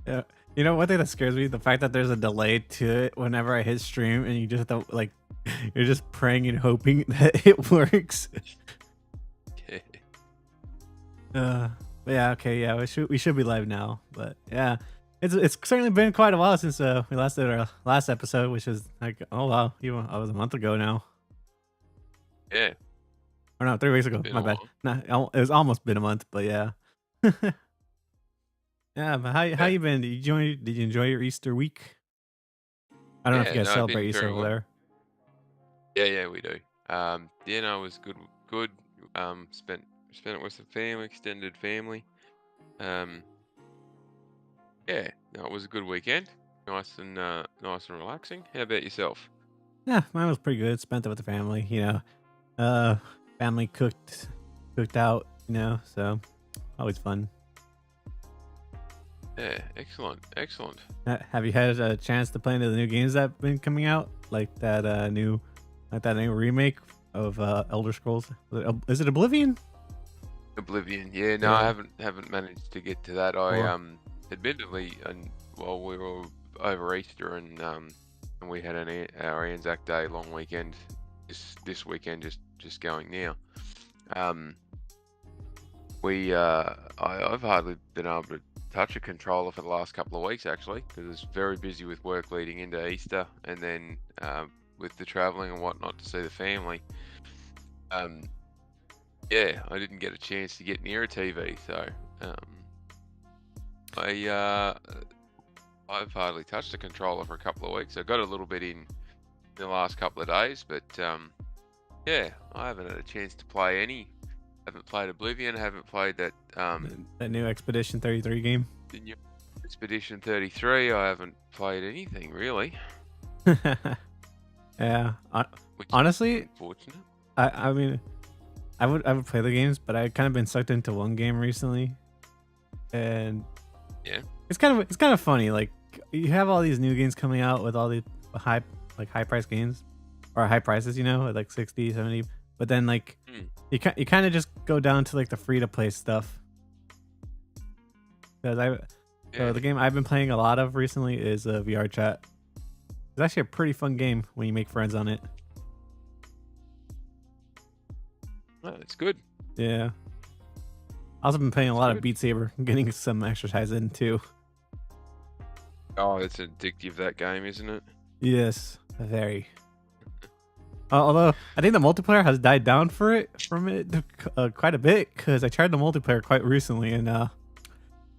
Yeah. You know, one thing that scares me, the fact that there's a delay to it whenever I hit stream, and you just have to like, you're just praying and hoping that it works. Yeah. But yeah, okay, yeah, we should be live now. But yeah, it's certainly been quite a while since we last did our last episode, which is like, oh wow, even I was a month ago now. Yeah. Or no, 3 weeks ago. Been My a bad. while. Nah, it was almost been a month, but yeah. Yeah, but how Yeah. you been? Did you enjoy your Easter week? I don't know if you Yeah. guys No, celebrate been Easter very over well. there. Yeah, we do. Yeah, no, it was good. Good. Spent it with some family, extended family. Um, yeah, no, it was a good weekend. Nice and relaxing. How about yourself? Yeah, mine was pretty good. Spent it with the family, Uh, family cooked out, so always fun. Yeah, excellent. Have you had a chance to play any of the new games that have been coming out, like that new remake of Elder Scrolls? Is it Oblivion? Oblivion. Yeah, no, I Yeah. haven't managed to get to that. I Or admittedly, and while we were over Easter and we had our Anzac Day long weekend this weekend just going now. Um, I've hardly been able to touch a controller for the last couple of weeks actually, because it's very busy with work leading into Easter, and then with the traveling and whatnot to see the family. Um, yeah, I didn't get a chance to get near a TV, so I I've hardly touched a controller for a couple of weeks. I got a little bit in the last couple of days, but yeah, I haven't had a chance to play any. Haven't played Oblivion. Haven't played that that new Expedition 33 game. the new Expedition 33. I haven't played anything really, Yeah. which is Honestly, unfortunate. I mean, I would play the games, but I've kind of been sucked into one game recently, and Yeah, it's kind of funny. Like, you have all these new games coming out with all the high price games, or high prices, at like 60, 70. But then like Hmm. you kind of just go down to like the free to play stuff. Because so Yeah, the game I've been playing a lot of recently is VR Chat. It's actually a pretty fun game when you make friends on it. no, it's good. Yeah. I also been playing a lot of Good. Beat Saber, getting some exercise in too. Oh, it's addictive, that game, isn't it? Yes, very. Although I think the multiplayer has died down from it quite a bit, because I tried the multiplayer quite recently, and I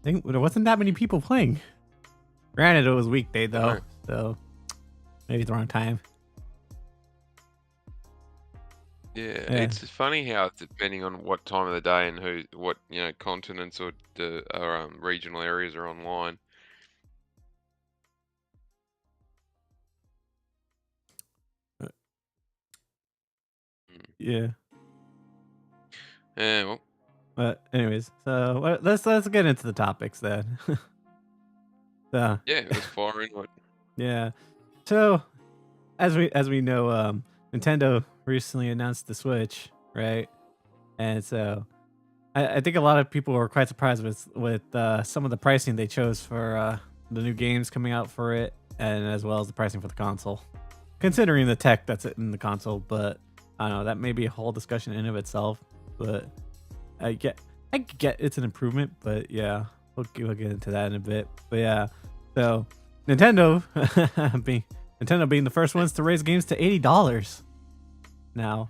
think there wasn't that many people playing. Granted, it was weekday though, No. so maybe the wrong time. Yeah, Yeah. it's funny how it's depending on what time of the day and what continents or regional areas are online. Mm. Yeah. Yeah, well, But anyways, so let's get into the topics then. So yeah, it was foreign. yeah. So as we know, Nintendo recently announced the Switch, right? And so I think a lot of people were quite surprised with some of the pricing they chose for the new games coming out for it, and as well as the pricing for the console, considering the tech that's in the console. But I don't know, that may be a whole discussion in of itself. But I get it's an improvement, but yeah, we'll get into that in a bit. But yeah, so Nintendo being the first ones to raise games to $80 now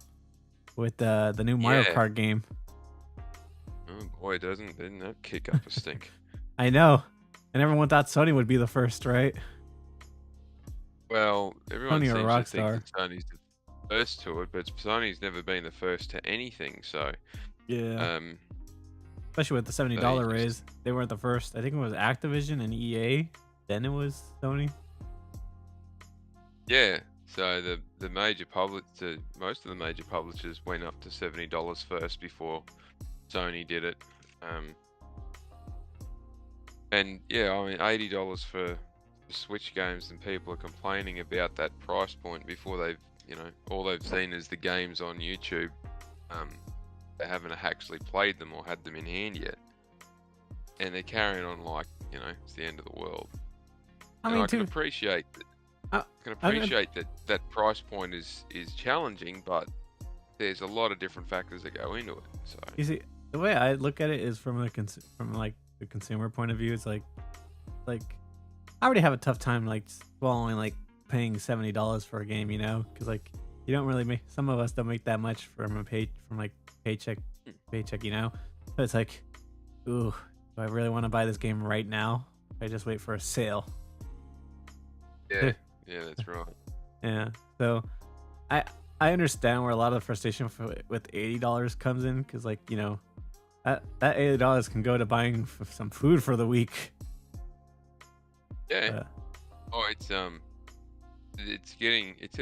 with the new Mario Yeah. Kart game. Oh boy, didn't that kick up a stink? I know, and everyone thought Sony would be the first, right? Well, everyone Sony or seems to think Rockstar. that Sony's the first to it, but Sony's never been the first to anything. So, Yeah, um, especially with the $70 just- raise, they weren't the first. I think it was Activision and EA. Then it was Sony. yeah. So the most of the major publishers went up to $70 first before Sony did it. And yeah, I mean $80 for Switch games, and people are complaining about that price point before all they've seen is the games on YouTube. They haven't actually played them or had them in hand yet, and they're carrying on like it's the end of the world. I And mean, I can too. appreciate I, I, that price point is challenging, but there's a lot of different factors that go into it. So you see, the way I look at it is from from like the consumer point of view. It's like I already have a tough time like swallowing like paying $70 for a game, because like you don't really make, some of us don't make that much from like paycheck paycheck, So it's like, ooh, do I really want to buy this game right now? I just wait for a sale. yeah, that's right. Yeah. So I I understand where a lot of the frustration with $80 comes in, because like that $80 can go to buying some food for the week. Yeah. Uh, Oh, it's at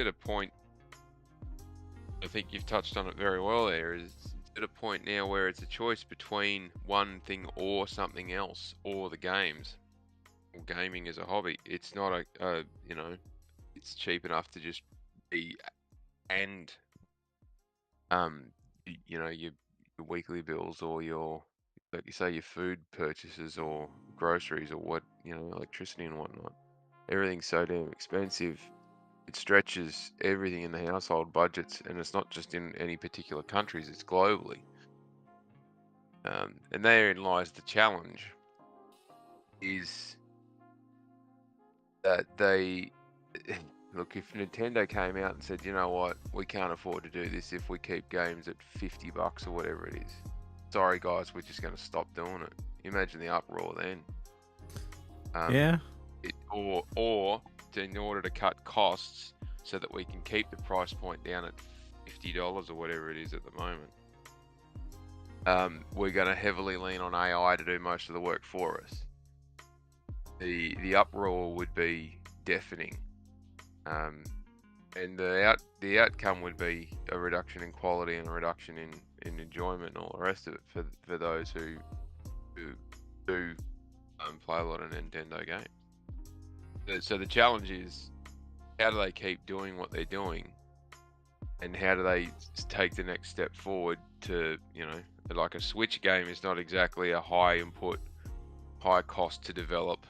a point. I think you've touched on it very well. There is at a point now where it's a choice between one thing or something else, or the games, or gaming as a hobby. It's not it's cheap enough to just be and your weekly bills, or your, like you say, your food purchases or groceries, or electricity and whatnot. Everything's so damn expensive. It stretches everything in the household budgets, and it's not just in any particular countries, it's globally. And therein lies the challenge, is that they look, if Nintendo came out and said, you know what, we can't afford to do this if we keep games at $50 or whatever it is. Sorry guys, we're just going to stop doing it. Imagine the uproar then. yeah. Or in order to cut costs so that we can keep the price point down at $50 or whatever it is at the moment, we're going to heavily lean on AI to do most of the work for us. The uproar would be deafening, and the outcome would be a reduction in quality and a reduction in enjoyment and all the rest of it for those who do play a lot of Nintendo games. So the challenge is, how do they keep doing what they're doing, and how do they take the next step forward to, like a Switch game is not exactly a high input, high cost to develop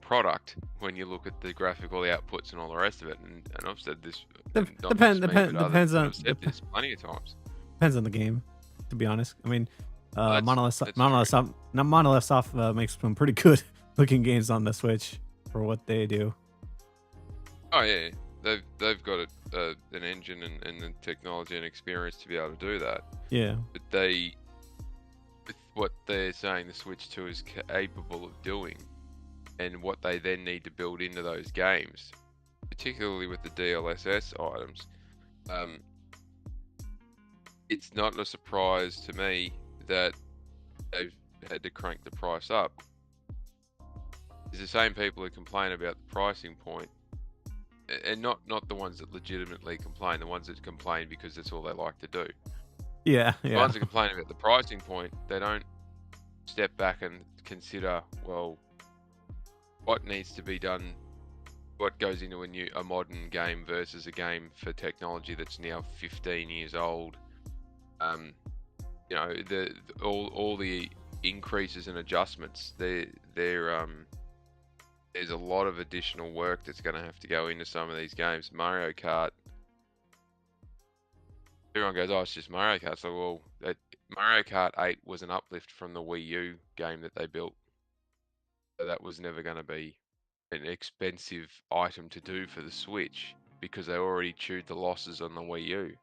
product when you look at the graphical outputs and all the rest of it. And I've said this, not just me, but others have said this plenty of times. Depends on the game, to be honest. I mean, That's Monolith Soft makes some pretty good looking games on the Switch for what they do. Oh yeah, they've got an engine and the technology and experience to be able to do that. Yeah. But with what they're saying the Switch 2 is capable of doing, and what they then need to build into those games, particularly with the DLSS items, it's not a surprise to me that they've had to crank the price up. It's the same people who complain about the pricing point, and not the ones that legitimately complain, the ones that complain because that's all they like to do. Yeah. The ones that complain about the pricing point, they don't step back and consider, well, what needs to be done, what goes into a modern game versus a game for technology that's now 15 years old. All the increases and adjustments, there's a lot of additional work that's going to have to go into some of these games. Mario Kart, everyone goes, oh, it's just Mario Kart. So, well, Mario Kart 8 was an uplift from the Wii U game that they built. So that was never going to be an expensive item to do for the Switch, because they already chewed the losses on the Wii U.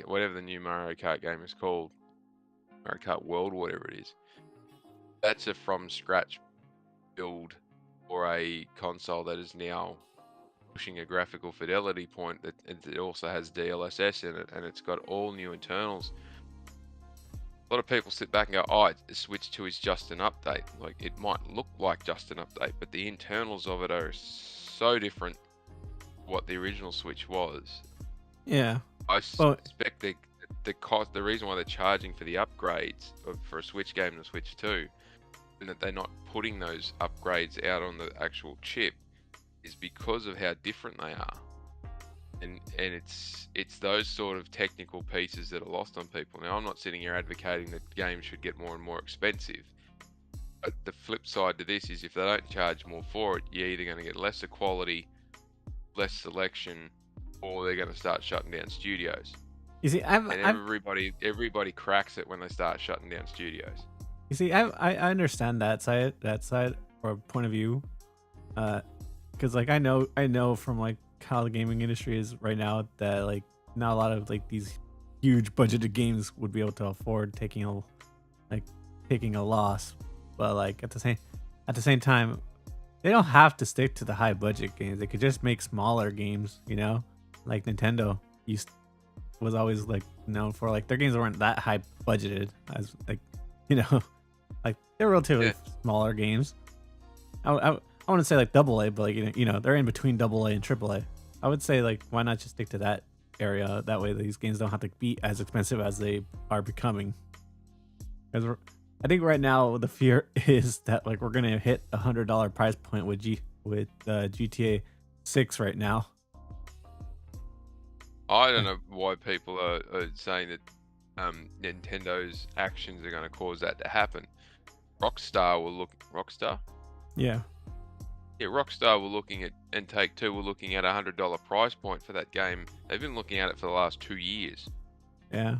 Whatever the new Mario Kart game is called, Mario Kart World, whatever it is, that's a from scratch build for a console that is now pushing a graphical fidelity point that it also has DLSS in it, and it's got all new internals. A lot of people sit back and go, oh, the Switch 2 is just an update. Like, it might look like just an update, but the internals of it are so different to what the original Switch was. Yeah. I suspect the reason why they're charging for the upgrades for a Switch game and a Switch 2, and that they're not putting those upgrades out on the actual chip, is because of how different they are. And it's those sort of technical pieces that are lost on people. Now, I'm not sitting here advocating that games should get more and more expensive, But the flip side to this is if they don't charge more for it, you're either going to get lesser quality, less selection, or they're going to start shutting down studios. You see, And everybody cracks it when they start shutting down studios. I understand that side or point of view, because like I know from like how the gaming industry is right now that like not a lot of like these huge budgeted games would be able to afford like taking a loss, but like at the same time they don't have to stick to the high budget games. They could just make smaller games, you know, like Nintendo used was always like known for like their games weren't that high budgeted as like you know like they're relatively Yeah. smaller games. I wouldn't say like double A, but like they're in between double A and triple A. I would say like why not just stick to that area? That way these games don't have to be as expensive as they are becoming. Because I think right now the fear is that like we're gonna hit $100 price point with GTA 6 right now. I don't know why people are saying that Nintendo's actions are going to cause that to happen. Rockstar, Yeah, yeah, Rockstar were looking at, and Take-Two were looking at $100 price point for that game. They've been looking at it for the last 2 years, yeah.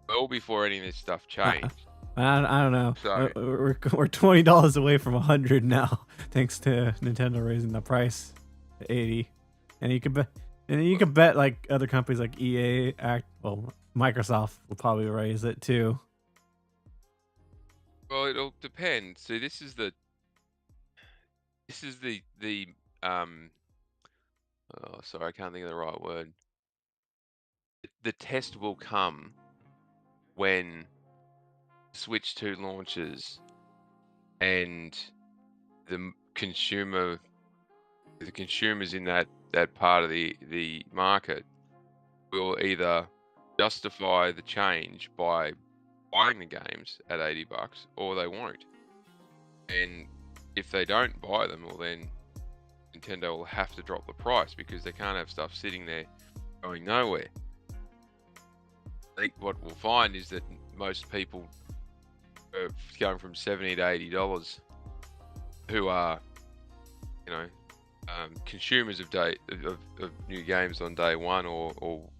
well before any of this stuff I, changed. I don't know. So We're $20 away from 100 now, thanks to Nintendo raising the price to 80. And you could bet like other companies like Microsoft will probably raise it too. well, it'll depend. See, this is the oh, sorry, I can't think of the right word. The test will come when Switch 2 launches and the consumer, the consumers in that part of the market will either justify the change by buying the games at $80 or they won't. And if they don't buy them, well then Nintendo will have to drop the price because they can't have stuff sitting there going nowhere. I think what we'll find is that most people are going from $70 to $80 who are, consumers of new games on day one or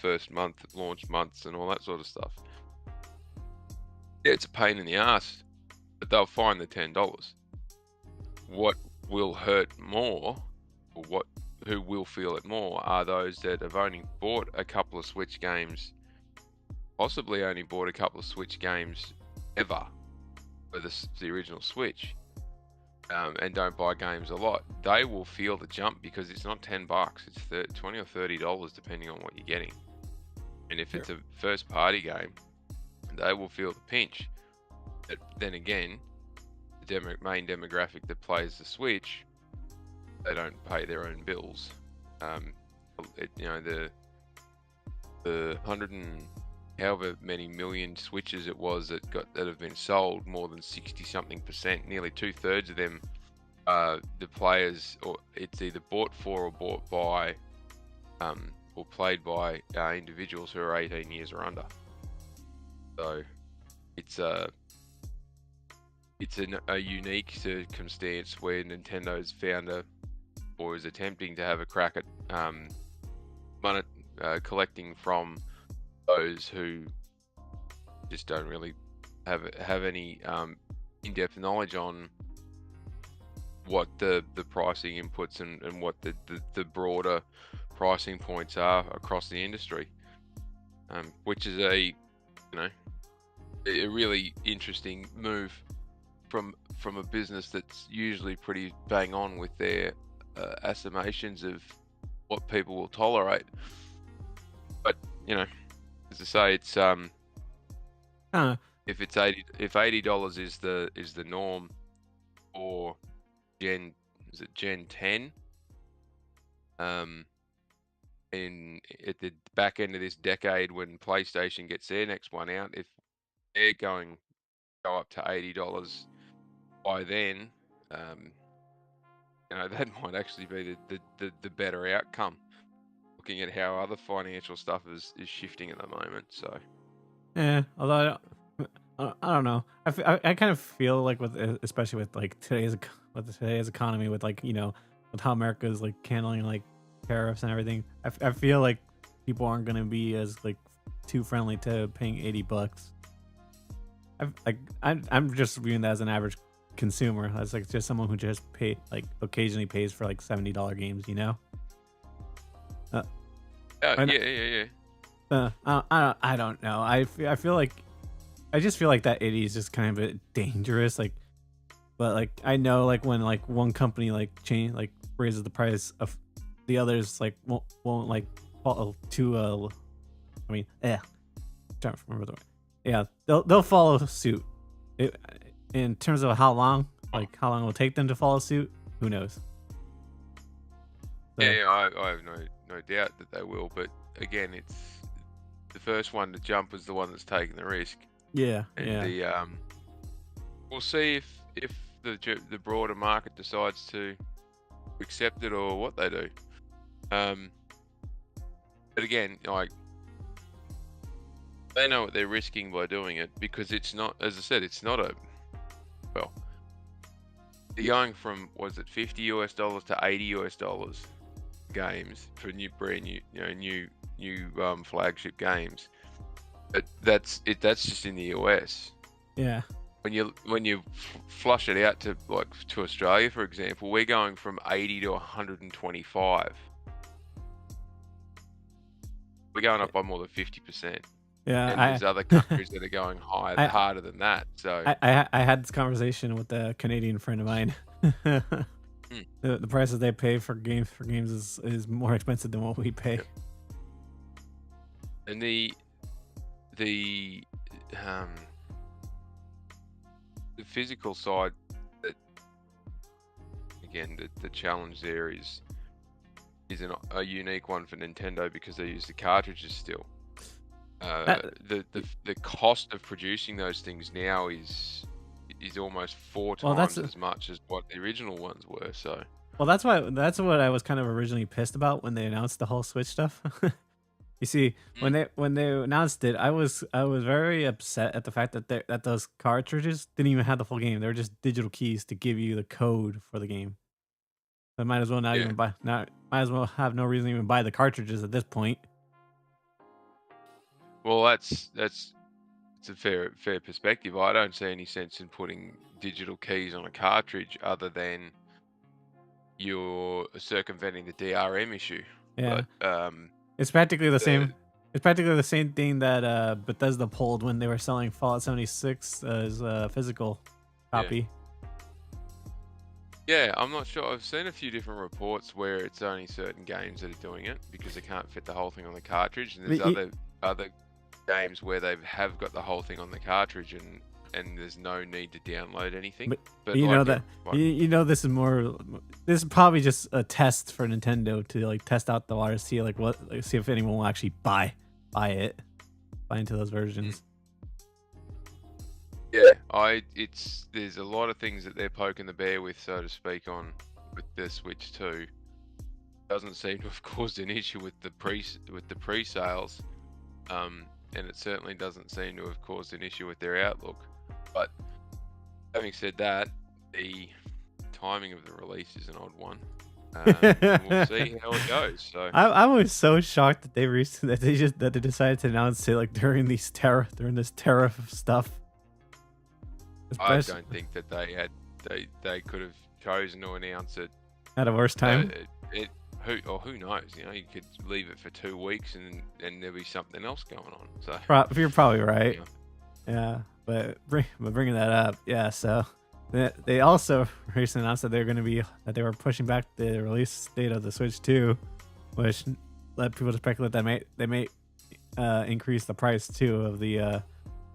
first month, launch months and all that sort of stuff. Yeah, it's a pain in the ass, but they'll find the $10. What will hurt more, or who will feel it more, are those that have only bought a couple of Switch games, possibly only bought a couple of Switch games ever for the original Switch, and don't buy games a lot. They will feel the jump because it's not $10; it's $20 or $30 depending on what you're getting. And if it's a first party game, they will feel the pinch. But then again, the main demographic that plays the Switch, they don't pay their own bills. The 100 and however many million Switches it was that have been sold, more than 60-something%, nearly 2/3 of them, the players, or it's either bought for or bought by, or played by individuals who are 18 years or under. So it's a unique circumstance where Nintendo's founder, or is attempting to have a crack at collecting from those who just don't really have any in-depth knowledge on what the pricing inputs and what the broader pricing points are across the industry, which is a really interesting move from a business that's usually pretty bang on with their estimations of what people will tolerate. But as I say, it's if $80 is the norm for Gen 10, in at the back end of this decade when PlayStation gets their next one out, if they're going to go up to $80 by then, that might actually be the better outcome, looking at how other financial stuff is shifting at the moment. So Yeah, although I don't know. I kind of feel like especially with like with today's economy, with like with how America is like handling like tariffs and everything. I feel like people aren't gonna be as like too friendly to paying $80. I'm just viewing that as an average consumer. As like just someone who just occasionally pays for like $70 games. Uh, Yeah, and, yeah. I don't know. I feel like I just feel like that 80 is just kind of a dangerous. But like I know like when like one company raises the price of the others like won't like follow to I mean trying to remember the word. Yeah, they'll follow suit. In terms of how long it will take them to follow suit, who knows? So, Yeah, I have no doubt that they will. But again, it's the first one to jump is the one that's taking the risk. yeah, And yeah. we'll see if the broader market decides to accept it or what they do. But again, like they know what they're risking by doing it, because it's not, as I said, it's not well. They're going from, was it $50 to $80 games for brand new flagship games. But that's just in the US. Yeah. When you flush it out to Australia, for example, we're going from 80 to 125. We're going up by more than 50%. Yeah, And there's other countries that are going harder than that. So I had this conversation with a Canadian friend of mine. The prices they pay for games is more expensive than what we pay. And the physical side, that again, the challenge there is a unique one for Nintendo, because they use the cartridges still. The cost of producing those things now is almost 4 times as much as what the original ones were. So that's what I was kind of originally pissed about when they announced the whole Switch stuff. You see, when they announced it, I was very upset at the fact that those cartridges didn't even have the full game. They were just digital keys to give you the code for the game. So I might as well might as well have no reason to even buy the cartridges at this point. Well, that's a fair perspective. I don't see any sense in putting digital keys on a cartridge other than you're circumventing the DRM issue. Yeah. But it's practically the same. It's practically the same thing that Bethesda pulled when they were selling Fallout 76 as a physical copy. Yeah, I'm not sure. I've seen a few different reports where it's only certain games that are doing it because they can't fit the whole thing on the cartridge, and there's other games where they have got the whole thing on the cartridge, and there's no need to download anything. But you know that this is more. This is probably just a test for Nintendo to like test out the water, see see if anyone will actually buy into those versions. Yeah, there's a lot of things that they're poking the bear with, so to speak, with the Switch 2. Doesn't seem to have caused an issue with the pre-sales, and it certainly doesn't seem to have caused an issue with their outlook. But having said that, the timing of the release is an odd one. We'll see how it goes. So I was so shocked that they decided to announce it like during this tariff stuff. I don't think that they could have chosen to announce it at a worse time. Who knows? You could leave it for 2 weeks and there'll be something else going on. So you're probably right. Yeah, but bringing that up, yeah. So they also recently announced that they were pushing back the release date of the Switch 2, which led people to speculate that they may increase the price too of the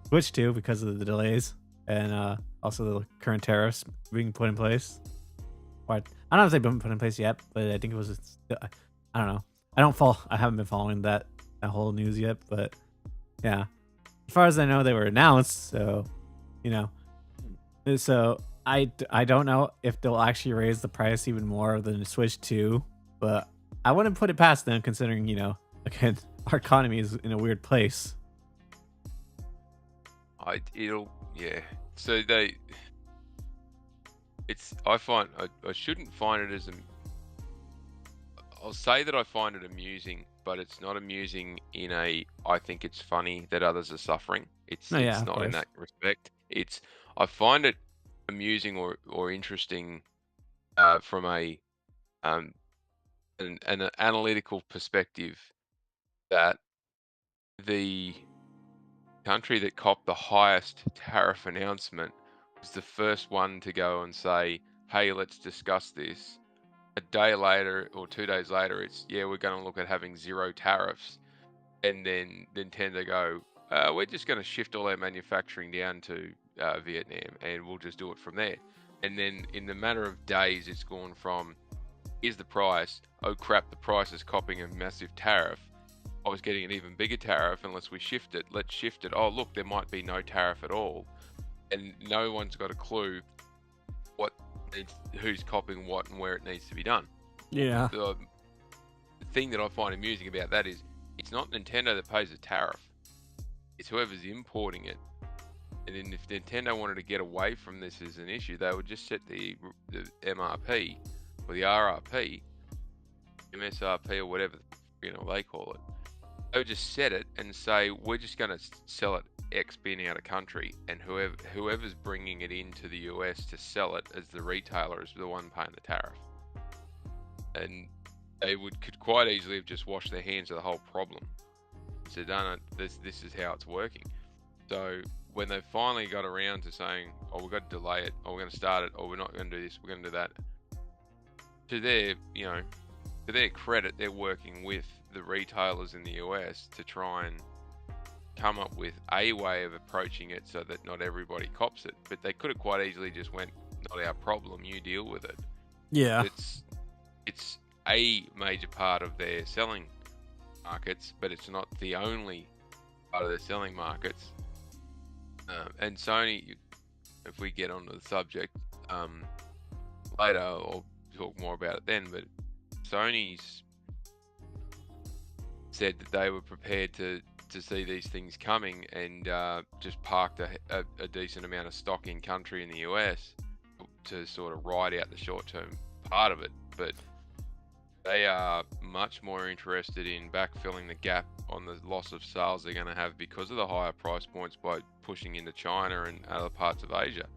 Switch 2 because of the delays. And also the current tariffs being put in place. I don't know if they've been put in place yet, but I think it was. I don't know. I haven't been following that whole news yet, but yeah. As far as I know, they were announced. So, So I don't know if they'll actually raise the price even more than the Switch 2, but I wouldn't put it past them, considering again, our economy is in a weird place. Yeah. So I find I shouldn't find it as I'll say that I find it amusing, but it's not amusing in I think it's funny that others are suffering. No, yeah, It's of not in course. that respect. I find it amusing or interesting from um an analytical perspective that the country that copped the highest tariff announcement was the first one to go and say, "Hey, let's discuss this." A day later or 2 days later, it's, "Yeah, we're going to look at having zero tariffs." And then Nintendo go, "We're just going to shift all our manufacturing down to Vietnam, and we'll just do it from there." And then in the matter of days, it's gone from, "Here's the price. Oh crap, the price is copping a massive tariff. I was getting an even bigger tariff unless we shift it. Let's shift it. Oh look, there might be no tariff at all." And no one's got a clue what who's copying what and where it needs to be done. Yeah. The thing that I find amusing about that is it's not Nintendo that pays the tariff. It's whoever's importing it. And then if Nintendo wanted to get away from this as an issue, they would just set the MRP or the RRP, MSRP or whatever they call it. They would just set it and say, "We're just going to sell it X being out of country, and whoever's bringing it into the US to sell it as the retailer is the one paying the tariff." And they could quite easily have just washed their hands of the whole problem. So no, this is how it's working. So when they finally got around to saying, "Oh, we've got to delay it, or we're going to start it, or we're not going to do this, we're going to do that," to their credit, they're working with the retailers in the US to try and come up with a way of approaching it so that not everybody cops it. But they could have quite easily just went, "Not our problem, you deal with it." Yeah. It's a major part of their selling markets, but it's not the only part of their selling markets. And Sony, if we get onto the subject later, I'll talk more about it then, but Sony's said that they were prepared to see these things coming and just parked a decent amount of stock in country in the US to sort of ride out the short-term part of it. But they are much more interested in backfilling the gap on the loss of sales they're going to have because of the higher price points by pushing into China and other parts of Asia.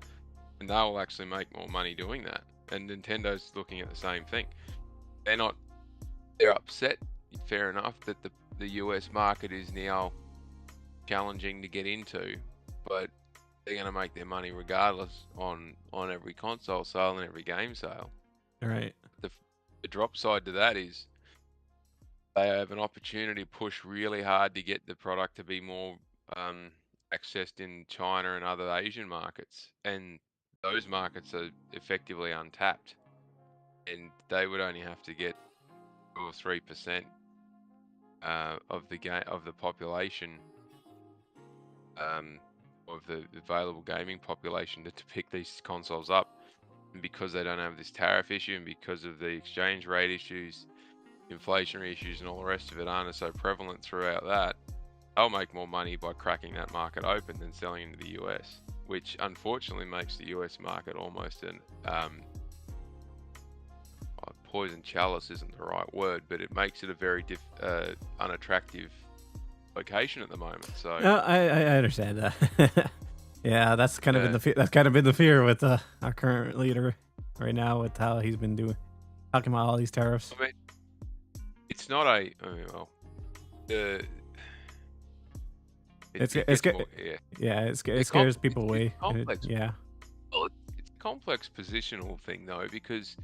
And they will actually make more money doing that. And Nintendo's looking at the same thing. They're upset, fair enough, that the US market is now challenging to get into, but they're going to make their money regardless on every console sale and every game sale. All right. The drop side to that is they have an opportunity to push really hard to get the product to be more accessed in China and other Asian markets, and those markets are effectively untapped, and they would only have to get 2 or 3% of the population, of the available gaming population to pick these consoles up. And because they don't have this tariff issue, and because of the exchange rate issues, inflationary issues, and all the rest of it aren't so prevalent throughout that, they'll make more money by cracking that market open than selling into the US, which unfortunately makes the US market almost an poison chalice isn't the right word, but it makes it a very unattractive location at the moment. So No, I understand that. Yeah, that's kind of been the fear with our current leader right now with how he's been talking about all these tariffs. I mean, it's not a well, it scares people away. It's complex. Yeah. Well, it's a complex positional thing though, because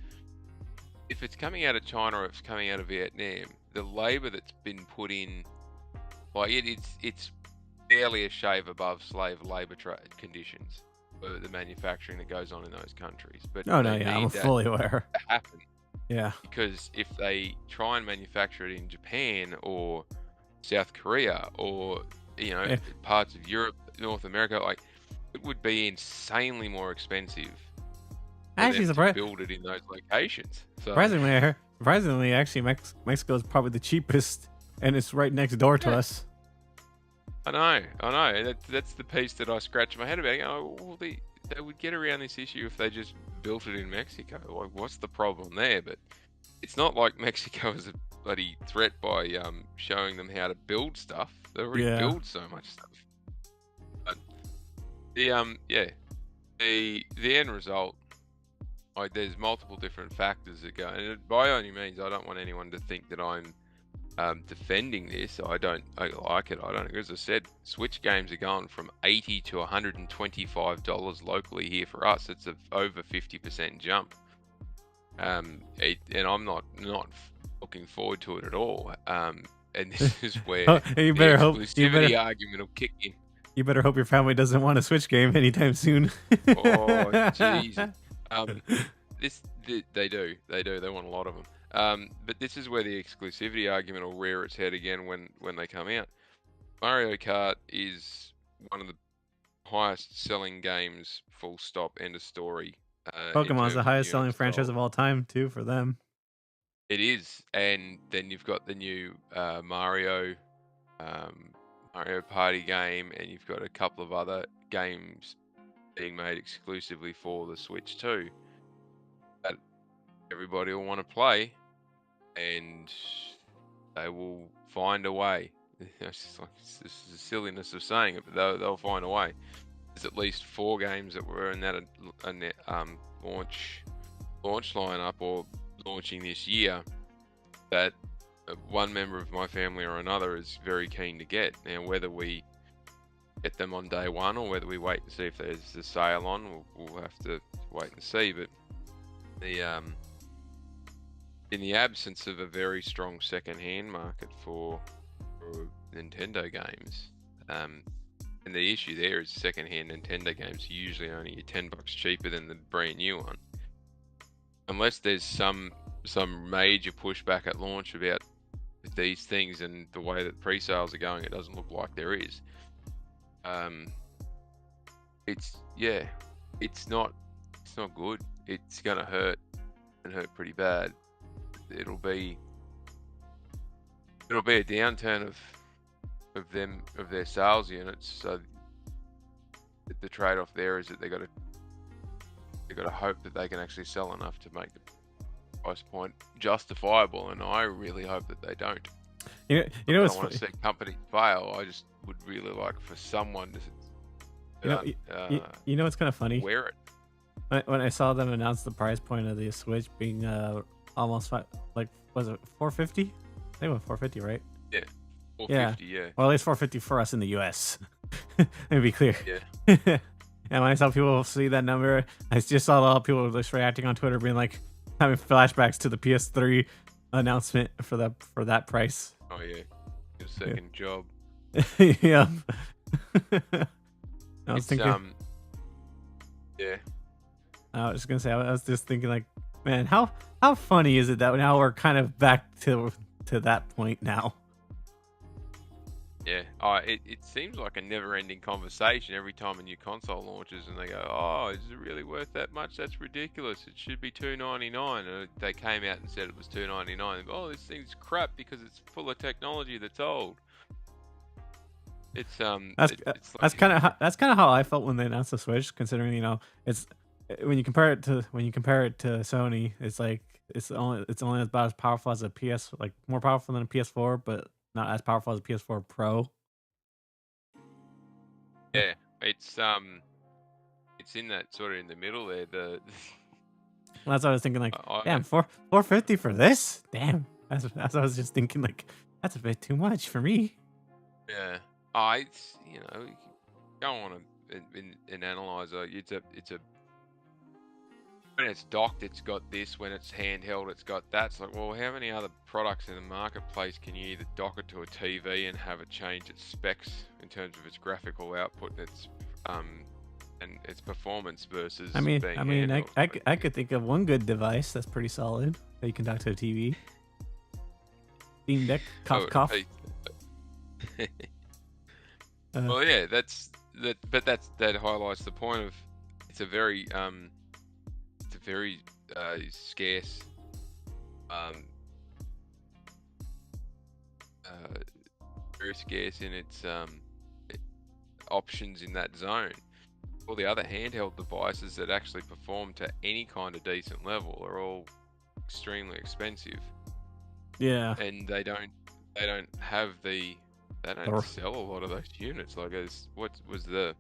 if it's coming out of China or if it's coming out of Vietnam, the labor that's been put in, like it's barely a shave above slave labor conditions for the manufacturing that goes on in those countries. But Oh no, yeah, I'm fully aware. To happen. Yeah. Because if they try and manufacture it in Japan or South Korea or parts of Europe, North America, like it would be insanely more expensive. Actually, to build it in those locations. So, surprisingly, actually, Mexico is probably the cheapest, and it's right next door to us. I know. That's the piece that I scratch my head about. Well, they would get around this issue if they just built it in Mexico. Like, what's the problem there? But it's not like Mexico is a bloody threat by showing them how to build stuff. They already Yeah. build so much stuff. But the end result, like, there's multiple different factors that go, and by any means, I don't want anyone to think that I'm defending this. I like it. I don't. As I said, Switch games are going from $80 to $125 locally here for us. It's over 50% jump. And I'm not looking forward to it at all. And this is where Oh, you the better hope. exclusivity argument will kick in. You better hope your family doesn't want a Switch game anytime soon. Oh, Jesus. They do. They want a lot of them. But this is where the exclusivity argument will rear its head again when they come out. Mario Kart is one of the highest selling games, full stop, end of story. Pokemon's the highest selling franchise of all time, too, for them. It is. And then you've got the new Mario Party game, and you've got a couple of other games being made exclusively for the Switch too, that everybody will want to play, and they will find a way. It's just like, this is the silliness of saying it, but they'll find a way. There's at least 4 games that were in that launch lineup or launching this year that one member of my family or another is very keen to get. Now, whether we get them on day one or whether we wait to see if there's a sale on, we'll have to wait and see. But in the absence of a very strong second-hand market for Nintendo games, and the issue there is second-hand Nintendo games are usually only $10 cheaper than the brand new one, unless there's some major pushback at launch about these things, and the way that pre-sales are going, it doesn't look like there is. It's not good. It's gonna hurt, and hurt pretty bad. It'll be a downturn of their sales units. So the trade-off there is that they got to hope that they can actually sell enough to make the price point justifiable, and I really hope that they don't. You know, I don't want to see companies fail. I just would really like for someone to you know what's kind of funny? Wear it. When I saw them announce the price point of the Switch being almost was it 450? They went 450, right? Yeah, 450. Yeah. Well, at least 450 for us in the US. Let me be clear. Yeah. And when I saw people see that number, I just saw a lot of people just reacting on Twitter, being like, having flashbacks to the PS3 announcement for that price. Oh yeah, your second job. Yeah. I was thinking. Yeah. I was just gonna say, I was just thinking, like, man, how funny is it that now we're kind of back to that point now? Yeah. It seems like a never-ending conversation every time a new console launches, and they go, "Oh, is it really worth that much? That's ridiculous. It should be $299." And they came out and said it was $299. Oh, this thing's crap because it's full of technology that's old. It's that's kind of how I felt when they announced the Switch. Considering, it's when you compare it to Sony, it's like it's only about as powerful as a PS, like more powerful than a PS4, but not as powerful as a PS4 Pro. Yeah, it's in that sort of in the middle there. Well, that's what I was thinking. Like, damn, 450 for this? Damn, that's what I was just thinking. Like, that's a bit too much for me. Yeah. It's, you don't want to and analyze it. It's a when it's docked, it's got this. When it's handheld, it's got that. It's like, well, how many other products in the marketplace can you either dock it to a TV and have it change its specs in terms of its graphical output, and its performance versus? I could think of one good device that's pretty solid that you can dock to a TV. Steam Deck, cough. Well, yeah, but that highlights the point of it's a very scarce, very scarce in its options in that zone. All the other handheld devices that actually perform to any kind of decent level are all extremely expensive, Yeah. and they don't have they don't Or- sell a lot of those units. Like, what was the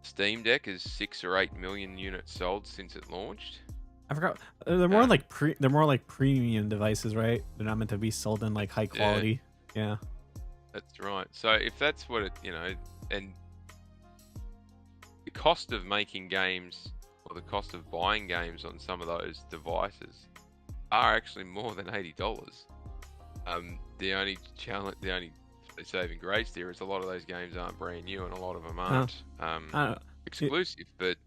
Steam Deck is 6 or 8 million units sold since it launched. I forgot. They're more Uh, like they're more like premium devices, right? They're not meant to be sold in like high quality. Yeah. That's right. So if that's what it, and the cost of making games or the cost of buying games on some of those devices are actually more than $80. The only challenge, the only saving grace there is a lot of those games aren't brand new and a lot of them aren't I don't know. exclusive. But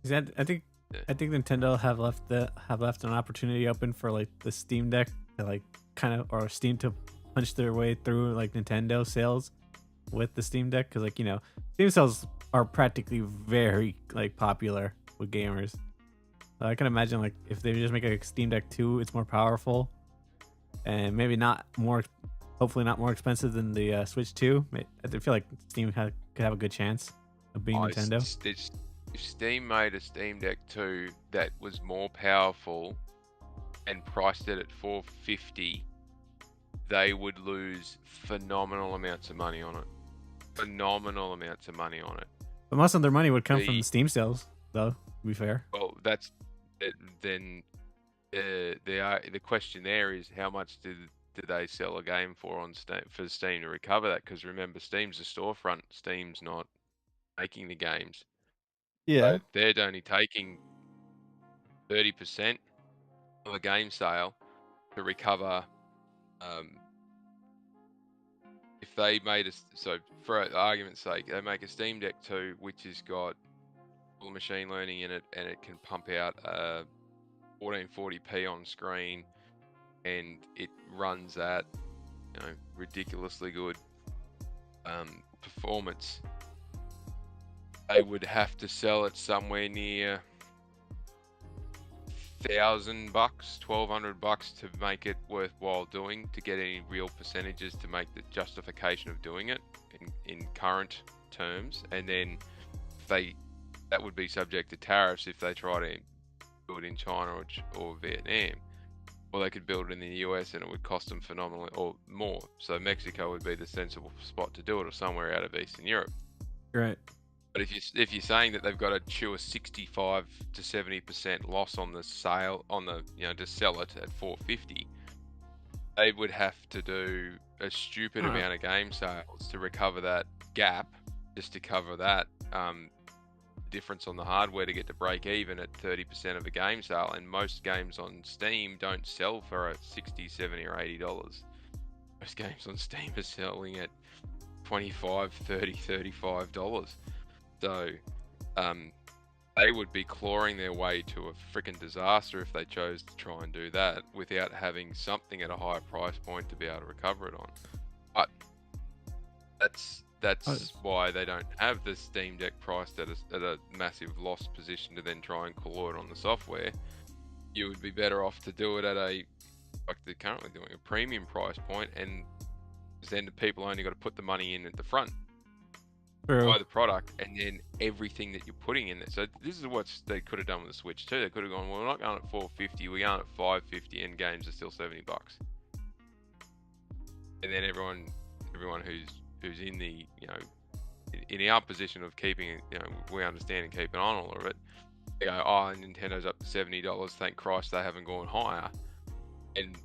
I think yeah, I think Nintendo have left an opportunity open for like the Steam Deck to like kind of, or Steam to punch their way through like Nintendo sales with the Steam Deck, because like Steam sales are practically very like popular with gamers. So I can imagine like if they just make a Steam Deck 2, it's more powerful and maybe not more, hopefully not more expensive than the Switch 2. I feel like Steam could have a good chance of being Nintendo. if Steam made a Steam Deck 2 that was more powerful and priced it at $450, they would lose phenomenal amounts of money on it. Phenomenal amounts of money on it. But most of their money would come from Steam sales, though. To be fair. Well, that's it. Then the question there is how much do they sell a game for on Steam, for Steam to recover that? Because remember, Steam's a storefront. Steam's not making the games. Yeah. So they're only taking 30% of a game sale to recover. If they made so for argument's sake, they make a Steam Deck 2, which has got all machine learning in it, and it can pump out 1440p on screen, and it runs at ridiculously good performance. They would have to sell it somewhere near $1,000, $1,200 to make it worthwhile doing, to get any real percentages to make the justification of doing it in current terms. And then that would be subject to tariffs if they try to build in China or Vietnam. Or they could build it in the US and it would cost them phenomenally or more. So Mexico would be the sensible spot to do it, or somewhere out of Eastern Europe. Right. But if you're saying that they've got to chew a 65 to 70% loss on the sale, to sell it at $450, they would have to do a stupid amount of game sales to recover that gap, just to cover that difference on the hardware to get to break even at 30% of a game sale. And most games on Steam don't sell for $60, $70, or $80. Most games on Steam are selling at $25, $30, $35. So they would be clawing their way to a freaking disaster if they chose to try and do that without having something at a higher price point to be able to recover it on. But that's why they don't have the Steam Deck priced at a massive loss position to then try and claw it on the software. You would be better off to do it at like they're currently doing, a premium price point, and then the people only got to put the money in at the front. True. Buy the product, and then everything that you're putting in there. So this is what they could have done with the Switch too. They could have gone, well, we're not going at $450, we're going at $550, and games are still $70. And then everyone who's in the in our position of keeping we understand and keeping on all of it, they go, oh, Nintendo's up to $70. Thank Christ they haven't gone higher. And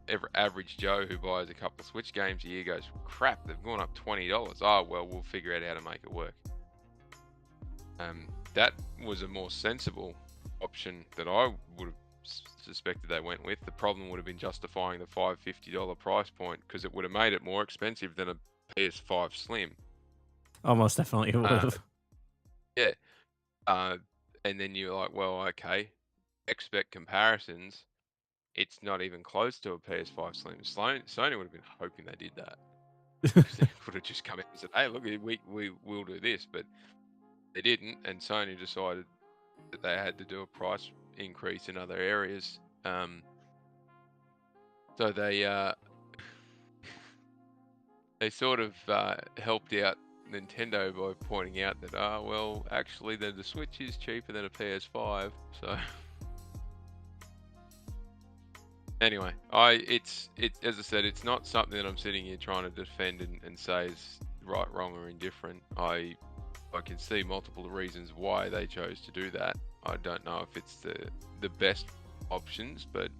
every average Joe who buys a couple of Switch games a year goes, crap, they've gone up $20. Oh, well, we'll figure out how to make it work. That was a more sensible option that I would have suspected they went with. The problem would have been justifying the $550 price point, because it would have made it more expensive than a PS5 Slim. Almost definitely it would have. Yeah. And then you're like, well, okay, expect comparisons. It's not even close to a PS5 Slim. Sony would have been hoping they did that. They could have just come out and said, hey, look, we'll do this. But they didn't, and Sony decided that they had to do a price increase in other areas. So they sort of helped out Nintendo by pointing out that well, actually the Switch is cheaper than a PS5. So anyway, as I said, it's not something that I'm sitting here trying to defend and say is right, wrong, or indifferent. I can see multiple reasons why they chose to do that. I don't know if it's the best options, but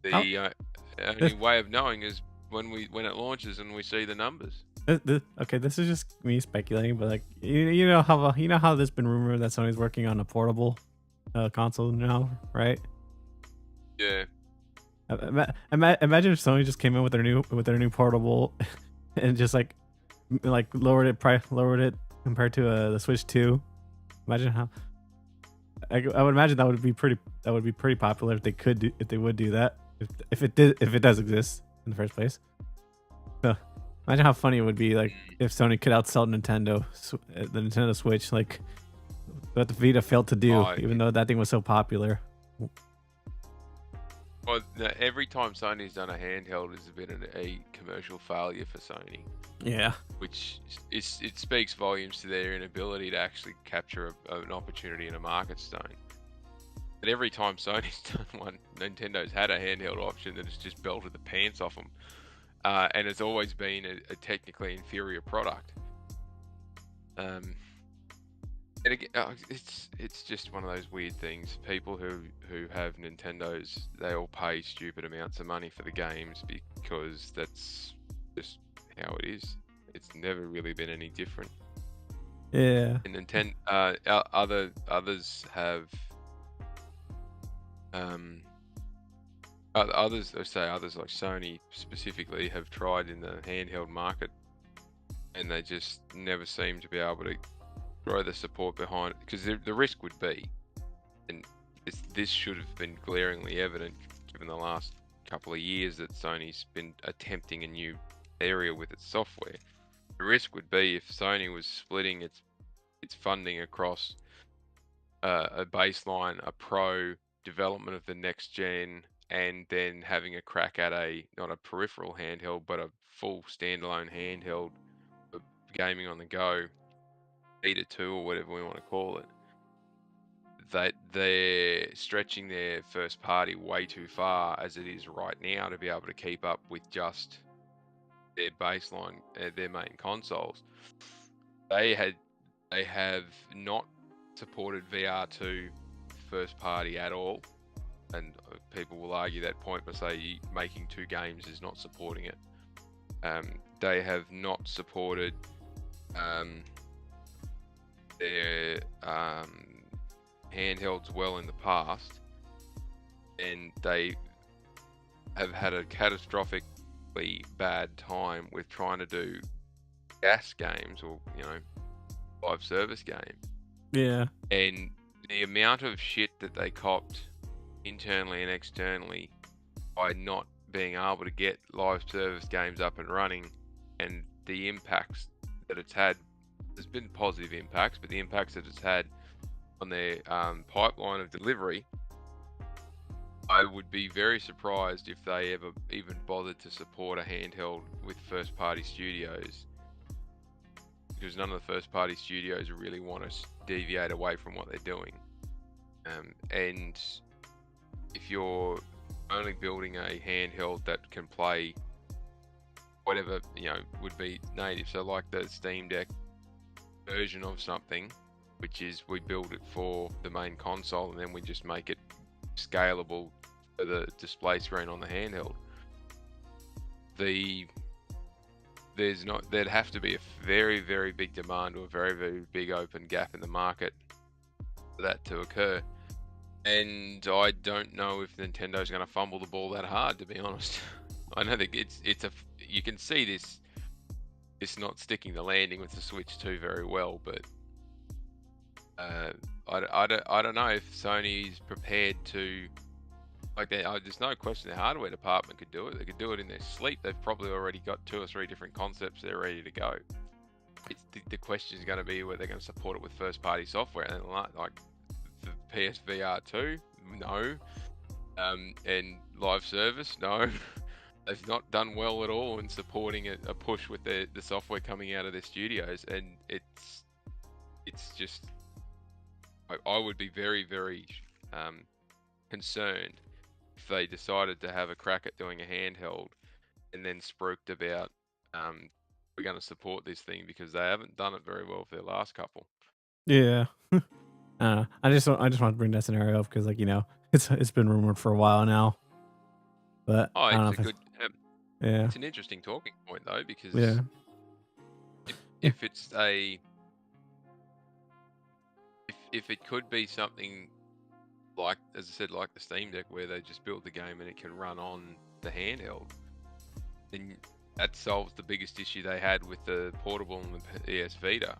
the only way of knowing is when it launches and we see the numbers. Okay, this is just me speculating, but like you know how there's been rumor that Sony's working on a portable console now, right? Yeah. Imagine if Sony just came in with their new portable and just like lowered it compared to the Switch 2. Imagine how I would imagine that would be pretty popular if they would do that, if it does exist in the first place. So imagine how funny it would be like if Sony could outsell the Nintendo Switch, like what the Vita failed to do, even though that thing was so popular. Well, every time Sony's done a handheld has been a commercial failure for Sony. Yeah. Which it speaks volumes to their inability to actually capture an opportunity in a market stone. But every time Sony's done one, Nintendo's had a handheld option that has just belted the pants off them. And it's always been a technically inferior product. And again, it's just one of those weird things. People who have Nintendos, they all pay stupid amounts of money for the games because that's just how it is. It's never really been any different. Yeah. And Nintendo, others have, others like Sony specifically have tried in the handheld market, and they just never seem to be able to throw the support behind it, because the risk would be, and this should have been glaringly evident given the last couple of years that Sony's been attempting a new area with its software. The risk would be if Sony was splitting its funding across a baseline, a pro development of the next gen, and then having a crack at not a peripheral handheld but a full standalone handheld for gaming on the go, Beta 2 or whatever we want to call it, that they're stretching their first party way too far as it is right now to be able to keep up with just their baseline, their main consoles. They have not supported VR2 first party at all, and people will argue that point by say making two games is not supporting it. They have not supported their handhelds well in the past, and they have had a catastrophically bad time with trying to do gas games or live service games. Yeah. And the amount of shit that they copped internally and externally by not being able to get live service games up and running, and the impacts that it's had. There's been positive impacts, but the impacts that it's had on their pipeline of delivery, I would be very surprised if they ever even bothered to support a handheld with first-party studios, because none of the first-party studios really want to deviate away from what they're doing. And if you're only building a handheld that can play whatever would be native, so like the Steam Deck version of something, which is we build it for the main console and then we just make it scalable for the display screen on the handheld. There'd have to be a very, very big demand or a very, very big open gap in the market for that to occur. And I don't know if Nintendo's going to fumble the ball that hard, to be honest. I know that you can see this not sticking the landing with the Switch 2 very well, but I don't know if Sony's prepared to, there's no question their hardware department could do it. They could do it in their sleep. They've probably already got 2 or 3 different concepts they're ready to go. It's the question is going to be whether they're going to support it with first-party software, and like the PSVR 2, no, and live service, no. they've not done well at all in supporting a push with the software coming out of their studios, and it's just I would be very, very concerned if they decided to have a crack at doing a handheld and then spruiked about we're going to support this thing, because they haven't done it very well for their last couple. Yeah. I just want to bring that scenario up because, like, it's been rumored for a while now, but Oh, I don't it's know a if it's, good. yeah, It's an interesting talking point though, yeah, because yeah, if it's a if it could be something like, as I said, like the Steam Deck, where they just build the game and it can run on the handheld, then that solves the biggest issue they had with the portable and the PS Vita,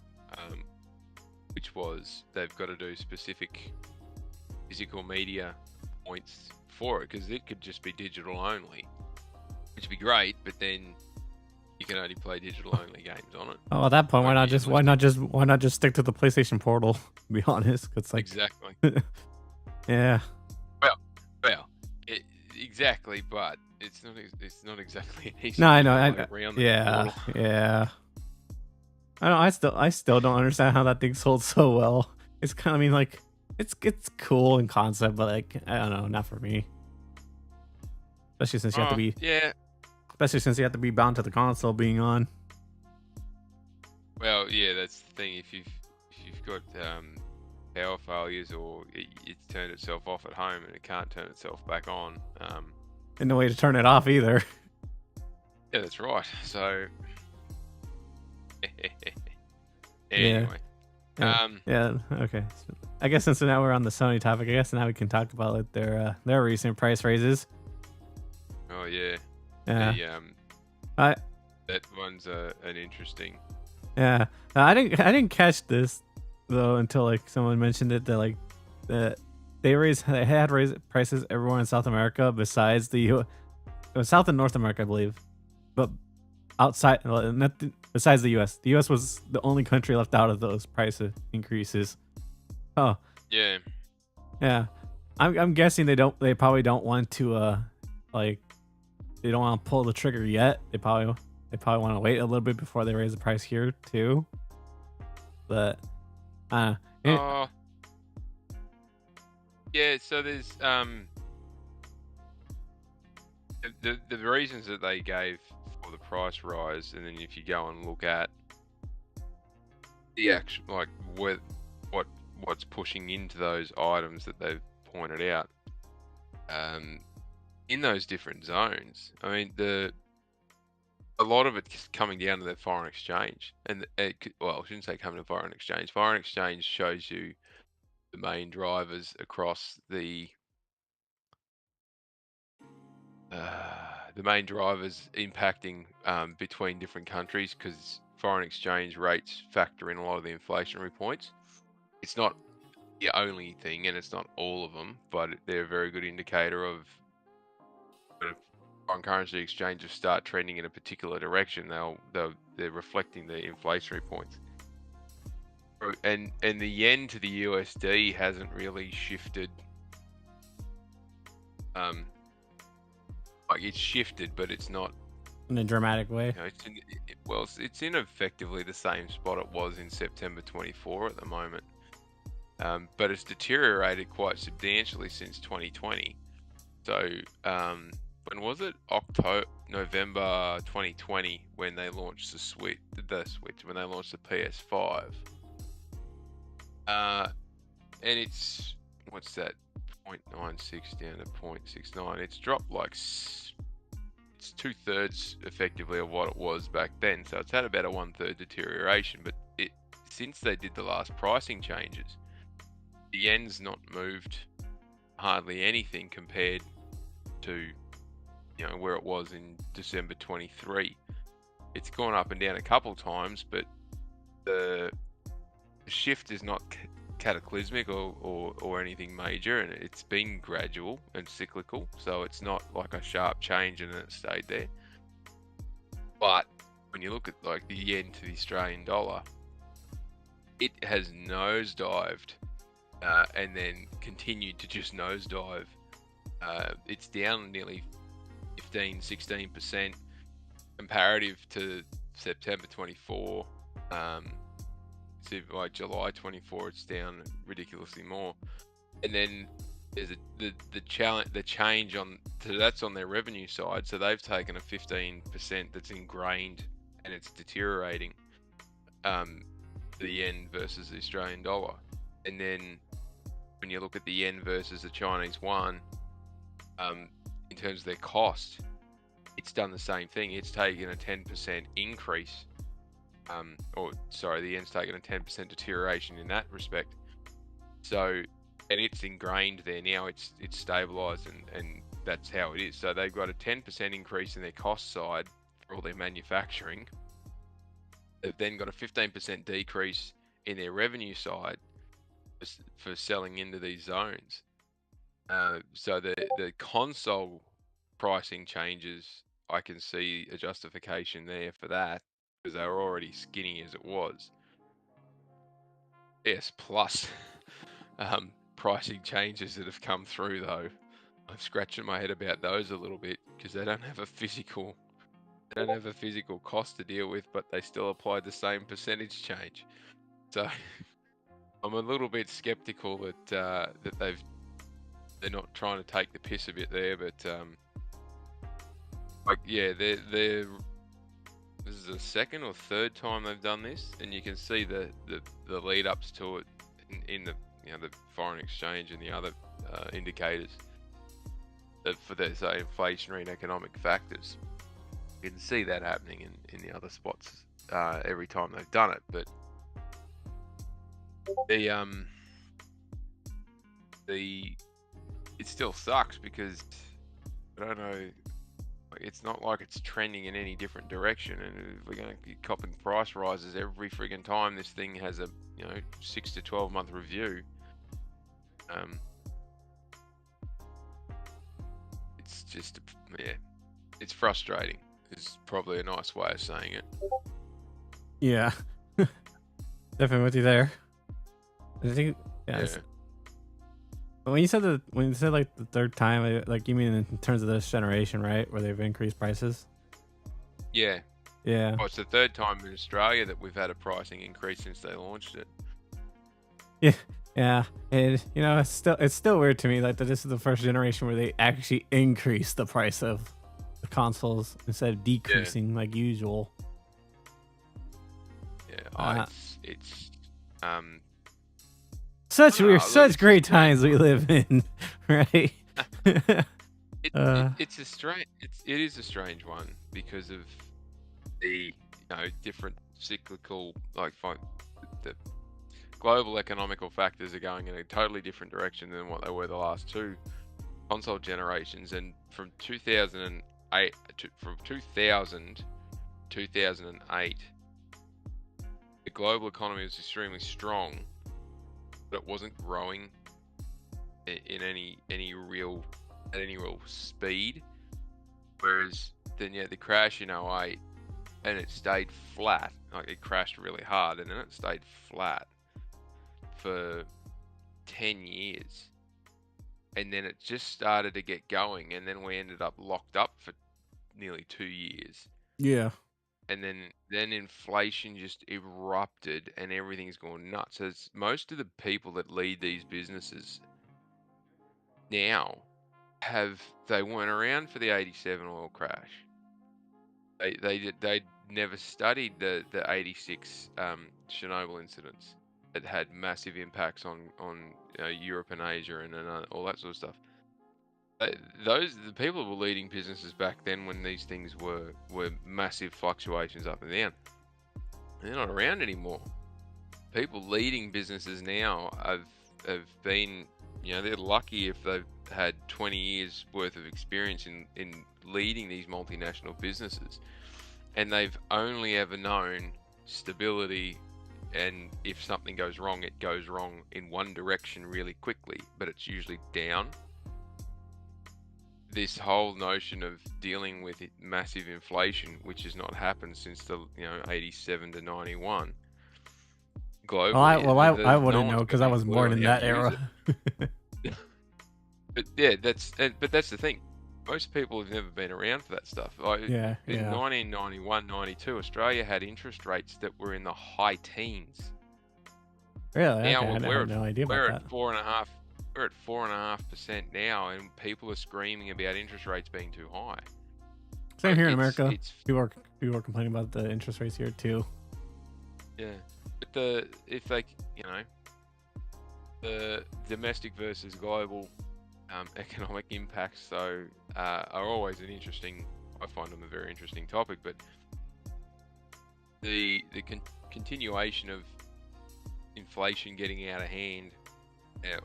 which was they've got to do specific physical media points for it, because it could just be digital only, which would be great, but then you can only play digital only games on it. Oh, at that point, why not just stick to the PlayStation Portal? To be honest, it's like Exactly. yeah, Well, exactly, but it's not exactly an easy no, I way know, to load around the yeah, portal. yeah. I know. I still don't understand how that thing sold so well. It's kind of, I mean, like, it's cool in concept, but like, I don't know, not for me. Especially since you have to be, Yeah. bound to the console being on. Well, yeah, that's the thing. If you've got power failures, or it's turned itself off at home and it can't turn itself back on. And no way to turn it off either. Yeah, that's right. So Yeah. anyway, Yeah. Okay. So I guess since now we're on the Sony topic, I guess now we can talk about, like, their recent price raises. oh yeah, Yeah. the that one's an interesting. Yeah. I didn't catch this though until, like, someone mentioned it, that, like, that they had raised prices everywhere in South America besides South and North America, I believe, but outside, well, besides the U.S. The U.S. was the only country left out of those price increases. Oh, Yeah. yeah. I'm guessing they probably don't want to like, they don't want to pull the trigger yet. They probably want to wait a little bit before they raise the price here too. But it, Yeah, so there's the reasons that they gave for the price rise, and then if you go and look at the actual, like, what's pushing into those items that they've pointed out in those different zones, I mean, a lot of it's coming down to their foreign exchange, and well, I shouldn't say coming to foreign exchange. Foreign exchange shows you the main drivers across the main drivers impacting between different countries, because foreign exchange rates factor in a lot of the inflationary points. It's not the only thing, and it's not all of them, but they're a very good indicator of when foreign currency exchanges start trending in a particular direction. They're reflecting the inflationary points. And the yen to the USD hasn't really shifted. Like, it's shifted, but it's not in a dramatic way. it's in effectively the same spot it was in September 24 at the moment. But it's deteriorated quite substantially since 2020. So when was it? November 2020, when they launched the Switch, when they launched the PS5. And it's, what's that? 0.96 down to 0.69. It's dropped like it's 2/3 effectively of what it was back then. So it's had about a 1/3 deterioration. But since they did the last pricing changes, the yen's not moved hardly anything compared to where it was in December 23. It's gone up and down a couple times, but the shift is not cataclysmic or anything major, and it's been gradual and cyclical, so it's not like a sharp change and then it stayed there. But when you look at, like, the yen to the Australian dollar, it has nosedived and then continued to just nosedive. It's down nearly 15-16% comparative to September 24. So by July 24, it's down ridiculously more. And then there's the change on, so that's on their revenue side. So they've taken a 15% that's ingrained and it's deteriorating, the yen versus the Australian dollar. And then when you look at the yen versus the Chinese yuan, in terms of their cost, it's done the same thing. It's taken a 10% increase, the yen's taken a 10% deterioration in that respect. So, and it's ingrained there now. It's stabilized, and that's how it is. So they've got a 10% increase in their cost side for all their manufacturing. They've then got a 15% decrease in their revenue side for selling into these zones. So the console pricing changes, I can see a justification there for that, because they were already skinny as it was. Yes, plus pricing changes that have come through, though. I'm scratching my head about those a little bit, because they don't have a physical cost to deal with, but they still applied the same percentage change. So I'm a little bit skeptical that they're not trying to take the piss a bit there, but they're this is the second or third time they've done this, and you can see the lead ups to it in the the foreign exchange and the other indicators for the inflationary and economic factors. You can see that happening in the other spots every time they've done it, but it still sucks, because I don't know. It's not like it's trending in any different direction, and if we're going to be copping price rises every friggin' time this thing has a 6 to 12 month review. It's just it's frustrating. Is probably a nice way of saying it. Yeah, definitely with you there. I think when you said like the third time, like you mean in terms of this generation, right, where they've increased prices? Yeah. Yeah. Well, it's the third time in Australia that we've had a pricing increase since they launched it. Yeah. Yeah, and it's still weird to me that this is the first generation where they actually increase the price of the consoles instead of decreasing like usual. Yeah, it's such great times we live in, right? It is a strange one because of the different cyclical, like the global economical factors are going in a totally different direction than what they were the last two console generations. And from 2000 2008, the global economy was extremely strong, but it wasn't growing in any real speed. Whereas then the crash in 08, and it stayed flat. Like, it crashed really hard, and then it stayed flat for 10 years, and then it just started to get going, and then we ended up locked up for nearly 2 years. Yeah. And then inflation just erupted, and everything's gone nuts. So most of the people that lead these businesses now they weren't around for the 87 oil crash. They never studied the 86 Chernobyl incidents that had massive impacts on Europe and Asia and all that sort of stuff. The people who were leading businesses back then, when these things were massive fluctuations up and down, they're not around anymore. People leading businesses now have been, they're lucky if they've had 20 years worth of experience in leading these multinational businesses, and they've only ever known stability, and if something goes wrong, it goes wrong in one direction really quickly, but it's usually down. This whole notion of dealing with massive inflation, which has not happened since the 87 to 91 globally. I wouldn't know, because I was born in that era. But that's the thing. most people have never been around for that stuff. Like Yeah, in yeah. 1991, 92, Australia had interest rates that were in the high teens. Really? Okay, Now I had no idea about we're at that. 4.5. We're at 4.5% now, and people are screaming about interest rates being too high. Same here in It's America. it's People are complaining about the interest rates here too. yeah. But if like the domestic versus global economic impacts, so are always an interesting. I find them a very interesting topic, but the continuation of inflation getting out of hand,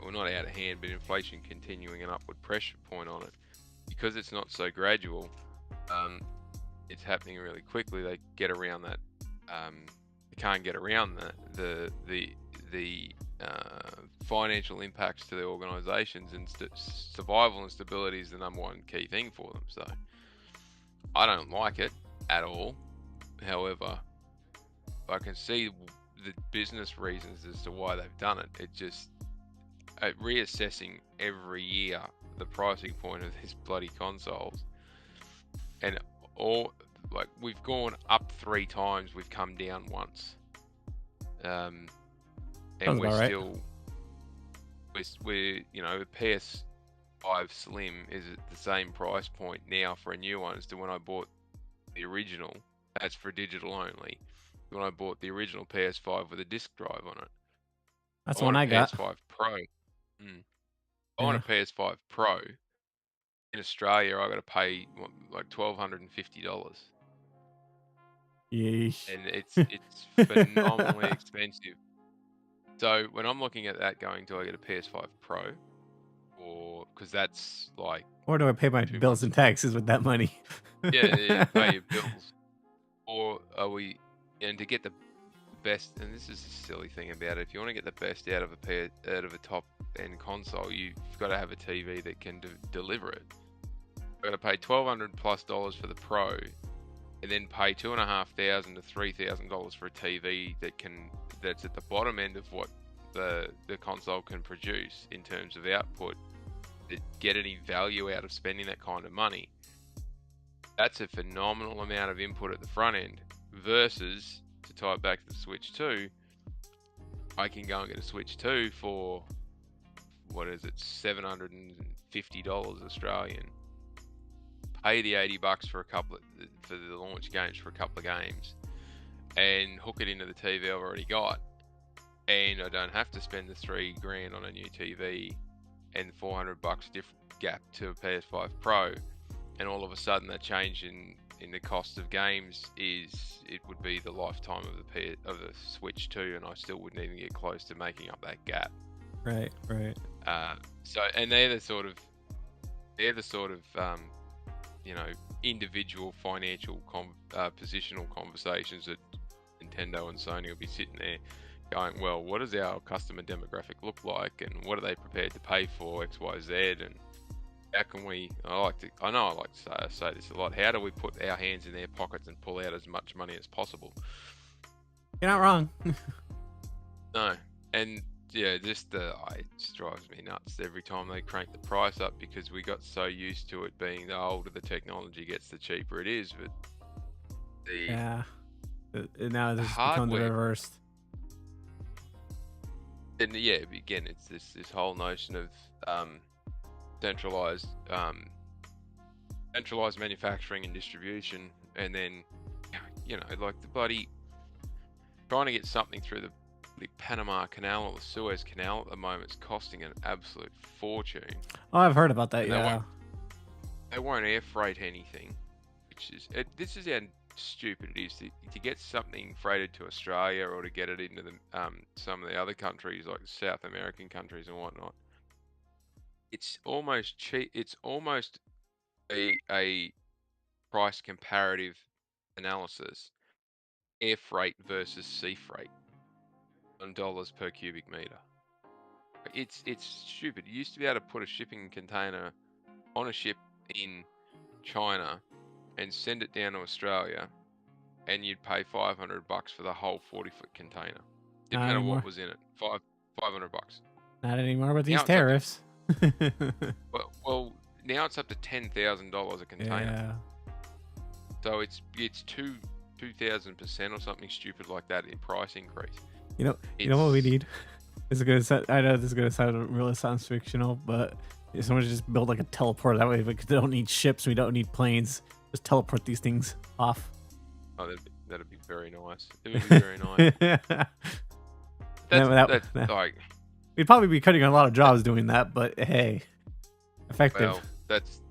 well, not out of hand, but inflation continuing an upward pressure point on it, because it's not so gradual. It's happening really quickly. They get around that. They can't get around the financial impacts to the organisations, and survival and stability is the number one key thing for them. So I don't like it at all. However, I can see the business reasons as to why they've done it. It just reassessing every year the pricing point of these bloody consoles, and all like we've gone up 3 times, we've come down once, and Sounds we're about right. still we're the PS5 Slim is at the same price point now for a new one as to when I bought the original. That's for digital only. When I bought the original PS5 with a disc drive on it. That's I the one want a I got. PS5 Pro. I want Yeah. a PS5 Pro. In Australia, I got to pay like $1,250, Yeesh. and it's phenomenally expensive. So when I'm looking at that, going, do I get a PS5 Pro, or because that's like Or do I pay my 2 bills months? and taxes with that money? Yeah, pay your bills, or are we? And to get the best, and this is a silly thing about it, if you want to get the best out of a top end console, you've got to have a TV that can deliver it. I've got to pay $1,200+ for the Pro, and then pay $2,500 to $3,000 for a TV that's at the bottom end of what the console can produce in terms of output. To get any value out of spending that kind of money, that's a phenomenal amount of input at the front end. Versus, to tie it back to the Switch 2, I can go and get a Switch 2 for what is it, $750 Australian. Pay the $80 for for the launch games for a couple of games, and hook it into the TV I've already got, and I don't have to spend the $3,000 on a new TV and $400 different gap to a PS5 Pro. And all of a sudden, that change in the cost of games it would be the lifetime of the Switch 2, and I still wouldn't even get close to making up that gap. Right. So, and they're the sort of individual financial positional conversations that Nintendo and Sony will be sitting there going, well, what does our customer demographic look like, and what are they prepared to pay for X, Y, Z, and how can we? I know I like to say this a lot. How do we put our hands in their pockets and pull out as much money as possible? You're not wrong. No, and yeah, it just drives me nuts every time they crank the price up, because we got so used to it being the older the technology gets, the cheaper it is. But Yeah. Now it's become the hardware, reverse. and yeah, again, it's this whole notion of centralized manufacturing and distribution, and then like the bloody trying to get something through the Panama Canal or the Suez Canal at the moment is costing an absolute fortune. Oh, I've heard about that. And Yeah. they won't air freight anything, which is this is how stupid it is to get something freighted to Australia, or to get it into the some of the other countries like South American countries and whatnot. It's almost cheap. It's almost a price comparative analysis, air freight versus sea freight on dollars per cubic meter. It's stupid. You used to be able to put a shipping container on a ship in China and send it down to Australia, and you'd pay $500 for the whole 40-foot container. Didn't Not matter anymore. what was in it. $500. Not anymore with these Now it's like tariffs. well, now it's up to $10,000 a container. Yeah. So it's 2,000% or something stupid like that in price increase. You know what we need? I know this is gonna sound really science fictional, but someone just build like a teleport that way. Because they don't need ships, we don't need planes. Just teleport these things off. Oh, that'd be very nice. It would be very nice. That's like, we'd probably be cutting a lot of jobs doing that, but hey, effective. well, that's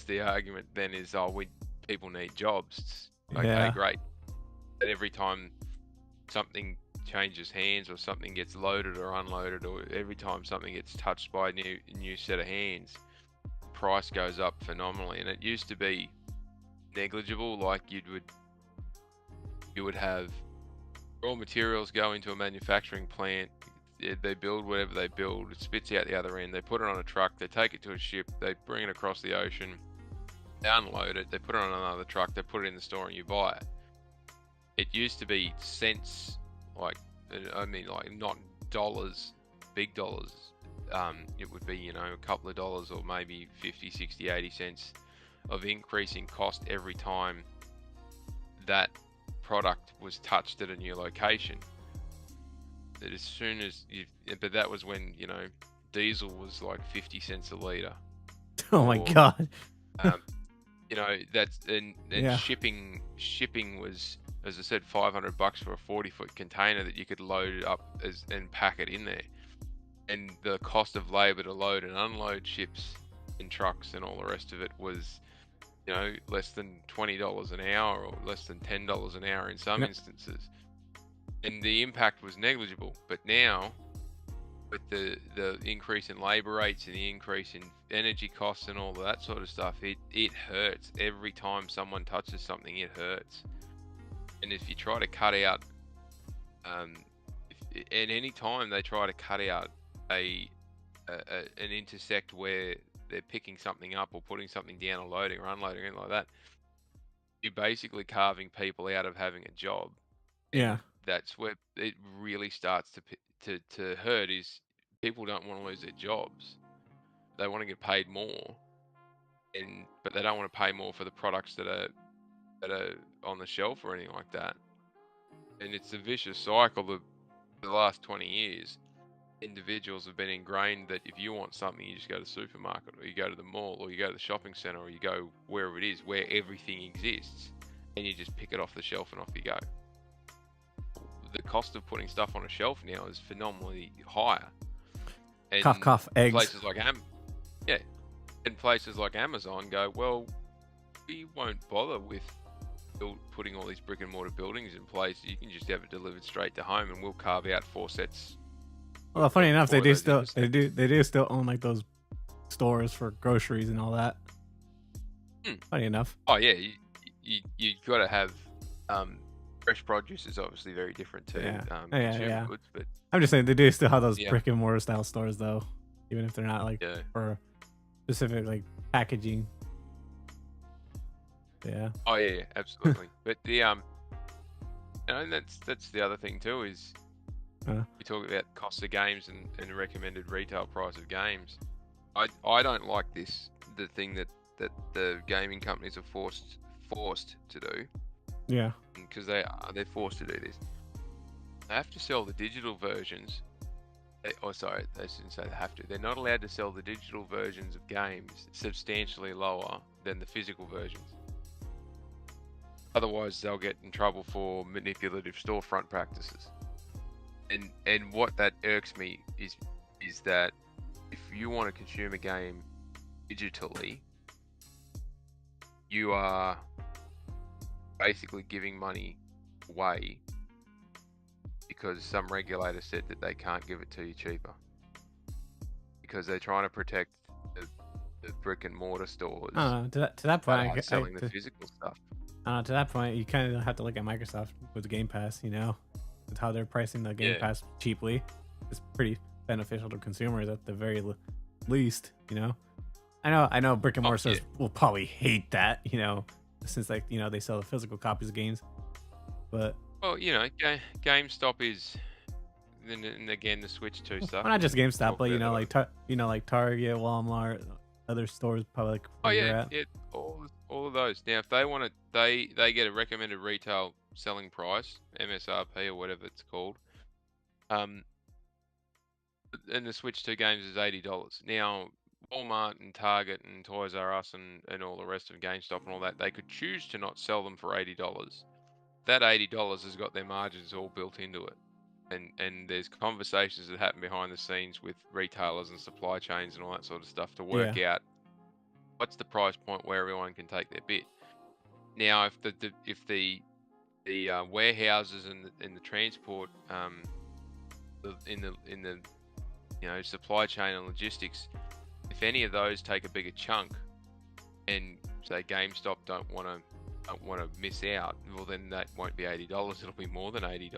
the argument then is, people need jobs. Okay, Yeah. great. But every time something changes hands or something gets loaded or unloaded, or every time something gets touched by a new set of hands, price goes up phenomenally. And it used to be negligible, like you would have raw materials go into a manufacturing plant, they build whatever they build, it spits out the other end, they put it on a truck, they take it to a ship, they bring it across the ocean, they unload it, they put it on another truck, they put it in the store, and you buy it. It used to be cents, like not dollars, big dollars. It would be, a couple of dollars, or maybe 50, 60, 80 cents of increasing cost every time that product was touched at a new location. That as soon as but that was when, diesel was like 50 cents a litre. Oh my god. That's and Yeah. shipping was, as I said, $500 for a 40-foot container that you could load up and pack it in there. And the cost of labor to load and unload ships and trucks and all the rest of it was, less than $20 an hour, or less than $10 an hour in some instances. And the impact was negligible. But now, with the increase in labor rates and the increase in energy costs and all of that sort of stuff, it hurts. Every time someone touches something, it hurts. And if you try to cut out, at any time they try to cut out an intersect where they're picking something up or putting something down or loading or unloading, anything like that, you're basically carving people out of having a job. Yeah. That's where it really starts to hurt, is people don't want to lose their jobs. They want to get paid more, but they don't want to pay more for the products that are on the shelf or anything like that. And it's a vicious cycle of the last 20 years. Individuals have been ingrained that if you want something, you just go to the supermarket, or you go to the mall, or you go to the shopping center, or you go wherever it is where everything exists, and you just pick it off the shelf and off you go. The cost of putting stuff on a shelf now is phenomenally higher. And Cough, eggs. Places like places like Amazon go, well, we won't bother with putting all these brick and mortar buildings in place. You can just have it delivered straight to home, and we'll carve out 4 sets. Well, funny enough, they do still own like those stores for groceries and all that. Funny enough. Oh yeah, you got to have fresh produce is obviously very different to consumer goods, but I'm just saying they do still have those brick and mortar style stores though, even if they're not like for specific like packaging. Yeah. Oh yeah, absolutely. But the and that's the other thing too, is we talk about cost of games and the recommended retail price of games. I don't like the thing that the gaming companies are forced to do. Yeah. Because they're forced to do this. They have to sell the digital versions. They shouldn't say they have to. They're not allowed to sell the digital versions of games substantially lower than the physical versions. Otherwise, they'll get in trouble for manipulative storefront practices. And what that irks me is that if you want to consume a game digitally, you are basically giving money away because some regulator said that they can't give it to you cheaper, because they're trying to protect the brick and mortar stores. To that point, selling the physical stuff. To that point, you kind of have to look at Microsoft with Game Pass. With how they're pricing the Game Pass cheaply, it's pretty beneficial to consumers at the very least. I know brick and mortar stores will probably hate that. Since they sell the physical copies of games, but GameStop is, and again the Switch 2 stuff. Well, not just GameStop, but like Target, Walmart, other stores probably like Oh where you're yeah, at. all of those. Now, if they want to, they get a recommended retail selling price, MSRP or whatever it's called. And the Switch 2 games is $80. Now, Walmart and Target and Toys R Us and all the rest of GameStop and all that, they could choose to not sell them for $80. That $80 has got their margins all built into it. And there's conversations that happen behind the scenes with retailers and supply chains and all that sort of stuff to work Yeah. out what's the price point where everyone can take their bit. Now, if the warehouses and the transport in the supply chain and logistics, if any of those take a bigger chunk, and say GameStop don't want to miss out, well then that won't be $80. It'll be more than $80.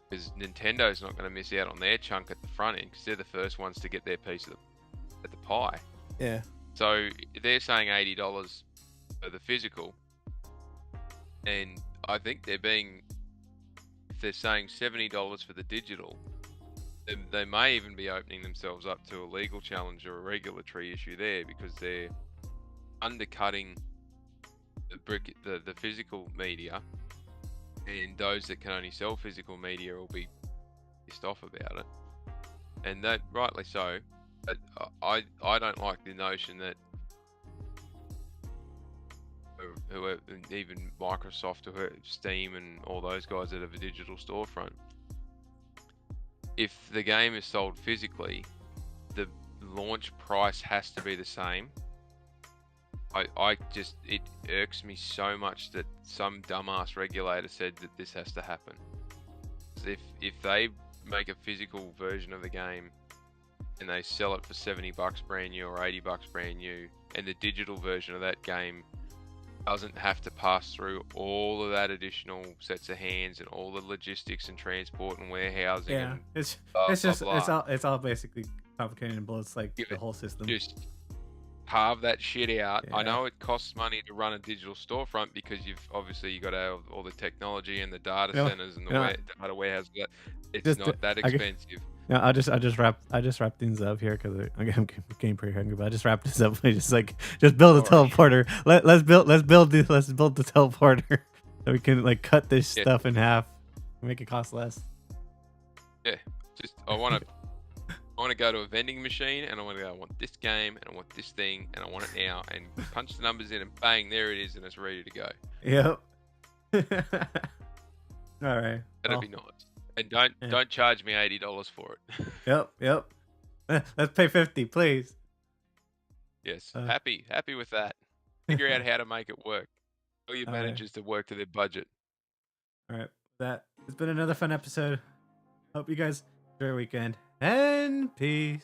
Because Nintendo's not going to miss out on their chunk at the front end because they're the first ones to get their piece of the pie. Yeah. So they're saying $80 for the physical, and I think if they're saying $70 for the digital, they may even be opening themselves up to a legal challenge or a regulatory issue there because they're undercutting the physical media, and those that can only sell physical media will be pissed off about it, and that rightly so. But I don't like the notion that whoever, even Microsoft or Steam and all those guys that have a digital storefront, if the game is sold physically, the launch price has to be the same. It irks me so much that some dumbass regulator said that this has to happen. If they make a physical version of the game and they sell it for $70 brand new or $80 brand new, and the digital version of that game doesn't have to pass through all of that additional sets of hands and all the logistics and transport and warehousing, Yeah. and It's blah, it's blah, just blah. it's all basically complicated and bloats like Give the it whole system. just carve that shit out. I Yeah. know it costs money to run a digital storefront because you got to have all the technology and the data You know, centers and the you know, data warehouse. It's just not that I, expensive. no, I just wrap things up here because I'm getting pretty hungry. But I just wrap this up. Just build a Alright. teleporter. Let's build the teleporter so we can like cut this Yeah. stuff in half, make it cost less. Yeah, just I want to go to a vending machine and I want this game and I want this thing and I want it now, and punch the numbers in and bang, there it is, and it's ready to go. Yep. All right. That'd be nice. And don't charge me $80 for it. Yep. Let's pay 50, please. Yes, happy with that. Figure out how to make it work. Tell your All managers to work to their budget. All right. That has been another fun episode. Hope you guys enjoy your weekend and peace.